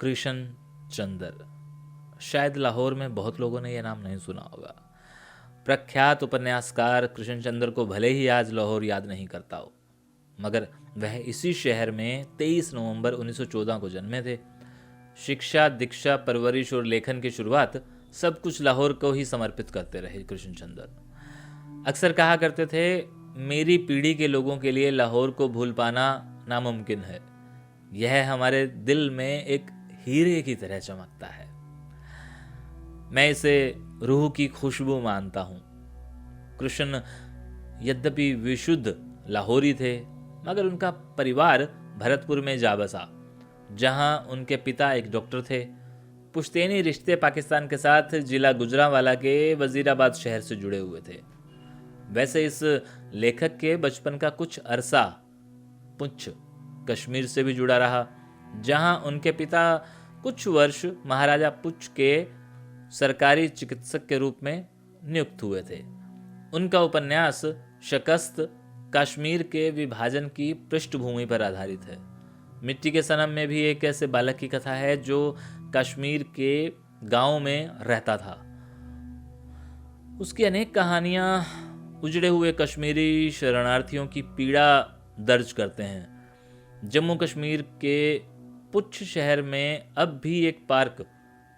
कृष्ण चंद्र। शायद लाहौर में बहुत लोगों ने यह नाम नहीं सुना होगा। प्रख्यात उपन्यासकार कृष्ण चंद्र को भले ही आज लाहौर याद नहीं करता हो, मगर वह इसी शहर में 23 नवंबर 1914 को जन्मे थे। शिक्षा, दीक्षा, परवरिश और लेखन की शुरुआत सब कुछ लाहौर को ही समर्पित करते रहे कृष्ण चंद्र। अक्सर कहा करते थे, मेरी पीढ़ी के लोगों के लिए लाहौर को भूल पाना नामुमकिन है। यह हमारे दिल में एक हीरे की तरह चमकता है। मैं इसे रूह की खुशबू मानता हूँ। कृष्ण यद्यपि विशुद्ध लाहौरी थे, मगर उनका परिवार भरतपुर में जा बसा, जहाँ उनके पिता एक डॉक्टर थे। पुश्तैनी रिश्ते पाकिस्तान के साथ जिला गुजरांवाला के वजीराबाद शहर से जुड़े हुए थे। वैसे इस लेखक के बचपन का कुछ अरसा पुंछ कश्मीर से भी जुड़ा रहा, जहां उनके पिता कुछ वर्ष महाराजा पुंछ के सरकारी चिकित्सक के रूप में नियुक्त हुए थे। उनका उपन्यास शिकस्त कश्मीर के विभाजन की पृष्ठभूमि पर आधारित है। मिट्टी के सनम में भी एक ऐसे बालक की कथा है जो कश्मीर के गांव में रहता था। उसकी अनेक कहानियां उजड़े हुए कश्मीरी शरणार्थियों की पीड़ा दर्ज करते हैं। जम्मू कश्मीर के पुंछ शहर में अब भी एक पार्क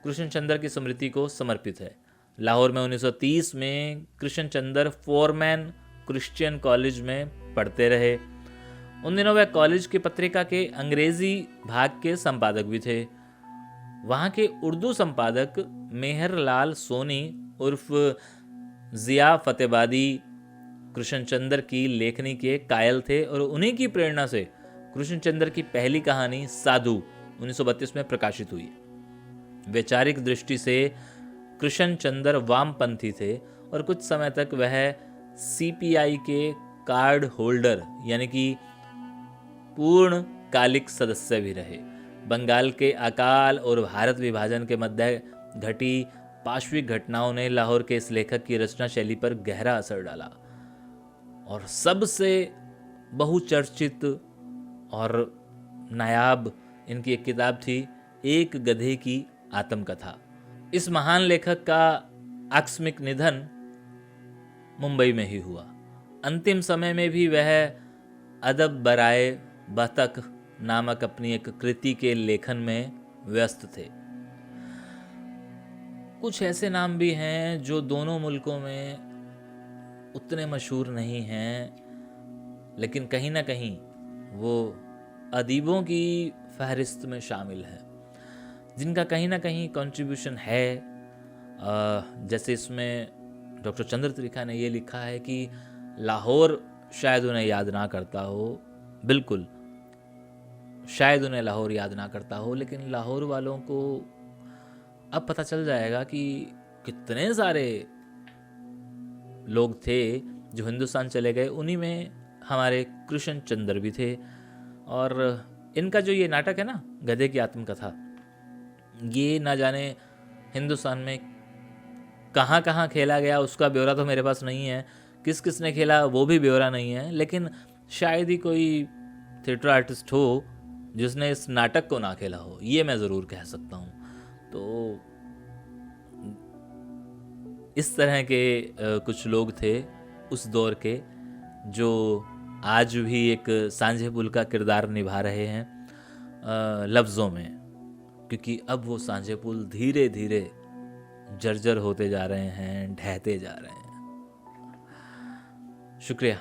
कृष्ण चंद्र की स्मृति को समर्पित है। लाहौर में 1930 में कृष्ण चंद्र फोरमैन क्रिश्चियन कॉलेज में पढ़ते रहे। उन दिनों वह कॉलेज की पत्रिका के अंग्रेजी भाग के संपादक भी थे। वहाँ के उर्दू संपादक मेहर लाल सोनी उर्फ जिया फतेहबादी कृष्ण चंद्र की लेखनी के कायल थे और उन्हीं की प्रेरणा से कृष्ण चंद्र की पहली कहानी साधु 1932 में प्रकाशित हुई। वैचारिक दृष्टि से कृष्ण चंद्र वामपंथी थे और कुछ समय तक वह सीपीआई के कार्ड होल्डर यानी कि पूर्ण कालिक सदस्य भी रहे। बंगाल के अकाल और भारत विभाजन के मध्य घटी पार्श्विक घटनाओं ने लाहौर के इस लेखक की रचना शैली पर गहरा असर डाला और सबसे बहुचर्चित और नायाब इनकी एक किताब थी एक गधे की आत्मकथा। इस महान लेखक का आकस्मिक निधन मुंबई में ही हुआ। अंतिम समय में भी वह अदब बराए बतख नामक अपनी एक कृति के लेखन में व्यस्त थे। कुछ ऐसे नाम भी हैं जो दोनों मुल्कों में उतने मशहूर नहीं हैं, लेकिन कहीं ना कहीं वो अदीबों की फहरिस्त में शामिल है, जिनका कहीं ना कहीं कंट्रीब्यूशन है। जैसे इसमें डॉक्टर चंद्र त्रिखा ने ये लिखा है कि लाहौर शायद उन्हें याद ना करता हो। बिल्कुल, शायद उन्हें लाहौर याद ना करता हो, लेकिन लाहौर वालों को अब पता चल जाएगा कि कितने सारे लोग थे जो हिंदुस्तान चले गए। उन्हीं में हमारे कृष्ण चंद्र भी थे। और इनका जो ये नाटक है ना, गधे की आत्मकथा, ये ना जाने हिंदुस्तान में कहाँ कहाँ खेला गया उसका ब्यौरा तो मेरे पास नहीं है, किस किस ने खेला वो भी ब्यौरा नहीं है, लेकिन शायद ही कोई थिएटर आर्टिस्ट हो जिसने इस नाटक को ना खेला हो, ये मैं ज़रूर कह सकता हूँ। तो इस तरह के कुछ लोग थे उस दौर के जो आज भी एक सांझे पुल का किरदार निभा रहे हैं लफ्ज़ों में, क्योंकि अब वो सांझे पुल धीरे धीरे जर्जर होते जा रहे हैं, ढहते जा रहे हैं। शुक्रिया।